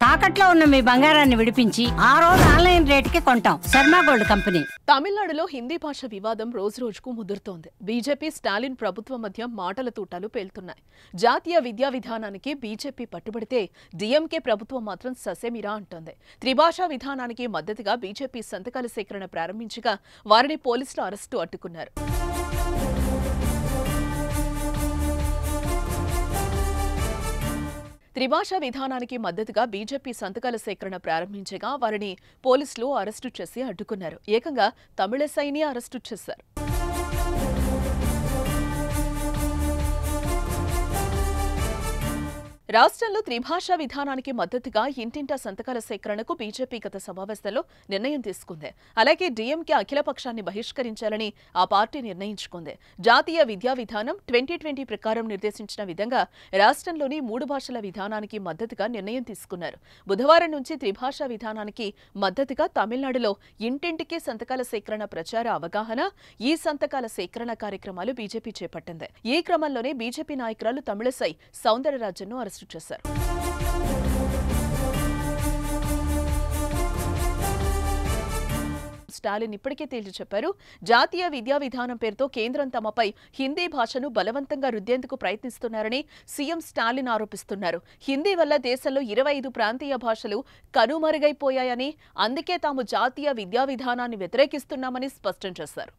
తాకట్లో ఉన్న మీ బంగారాన్ని విడిపించి ఆ రోజు ఆన్లైన్ రేటుకి కొంటాం. Sharma gold company. తమిళనాడులో హిందీ భాష వివాదం రోజురోజుకు ముదురుతోంది. బీజేపీ స్టాలిన్ ప్రభుత్వం మధ్య మాటల తూటాలు పేలుతున్నాయి. జాతీయ విద్యా విధానానికి బీజేపీ పట్టుబడితే డీఎంకే ప్రభుత్వం మాత్రం ససేమిరా అంటోంది. త్రిభాషా విధానానికి మద్దతుగా బీజేపీ సంతకాల సేకరణ ప్రారంభించగా వారిని పోలీసులు అరెస్టు అడ్డుకున్నారు. త్రిభాషా విధానానికి మద్దతుగా బీజేపీ సంతకాల సేకరణ ప్రారంభించగా వారిని పోలీసులు అరెస్టు చేసి అడ్డుకున్నారు. ఏకంగా తమిళసైని అరెస్టు చేశారు. రాష్ట్రంలో త్రిభాషా విధానానికి మద్దతుగా ఇంటింటా సంతకాల సేకరణకు బీజేపీ గత సమావేశంలో నిర్ణయం తీసుకుంది. అలాగే డీఎంకే అఖిలపక్షాన్ని బహిష్కరించాలని ఆ పార్టీ నిర్ణయించుకుంది. జాతీయ విద్యా విధానం 2020 ప్రకారం నిర్దేశించిన విధంగా రాష్ట్రంలోని 3 భాషల విధానానికి మద్దతుగా నిర్ణయం తీసుకున్నారు. బుధవారం నుంచి త్రిభాషా విధానానికి మద్దతుగా తమిళనాడులో ఇంటింటికి సంతకాల సేకరణ ప్రచార అవగాహన, ఈ సంతకాల సేకరణ కార్యక్రమాలు బీజేపీ చేపట్టింది. ఈ క్రమంలోనే బీజేపీ నాయకురాలు తమిళసై సౌందరరాజన్ను అరెస్టు చేశారు. స్టాలిన్ ఇప్పటికే తేల్చి చెప్పారు. జాతీయ విద్యా విధానం పేరుతో కేంద్రం తమపై హిందీ భాషను బలవంతంగా రుద్దేందుకు ప్రయత్నిస్తున్నారని సీఎం స్టాలిన్ ఆరోపిస్తున్నారు. హిందీ వల్ల దేశంలో 25 ప్రాంతీయ భాషలు కనుమరుగైపోయాయని, అందుకే తాము జాతీయ విద్యా విధానాన్ని వ్యతిరేకిస్తున్నామని స్పష్టం చేశారు.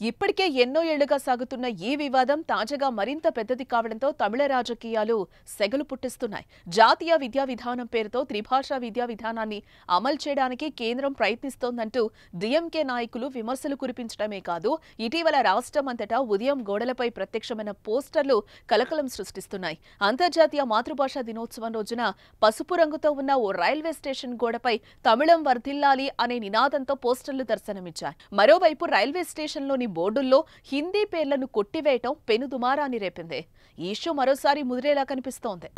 ఇప్పటికే ఎన్నో ఏళ్లుగా సాగుతున్న ఈ వివాదం తాజాగా మరింత పెద్దది కావడంతో తమిళ రాజకీయాలు సెగలు పుట్టిస్తున్నాయి. జాతీయ విద్యా విధానం పేరుతో త్రిభాషా విద్యా విధానాన్ని అమలు చేయడానికి కేంద్రం ప్రయత్నిస్తోందంటూ డీఎంకే నాయకులు విమర్శలు కురిపించడమే కాదు, ఇటీవల రాష్ట్రం అంతటా ఉదయం గోడలపై ప్రత్యక్షమైన పోస్టర్లు కలకలం సృష్టిస్తున్నాయి. అంతర్జాతీయ మాతృభాషా దినోత్సవం రోజున పసుపు రంగుతో ఉన్న ఓ రైల్వే స్టేషన్ గోడపై తమిళం వర్ధిల్లాలి అనే నినాదంతో పోస్టర్లు దర్శనమిచ్చాయి. మరోవైపు రైల్వే స్టేషన్లోని బోర్డుల్లో హిందీ పేర్లను కొట్టివేయటం పెనుదుమారాన్ని రేపింది. ఈ ఇష్యూ మరోసారి ముదిరేలా కనిపిస్తోంది.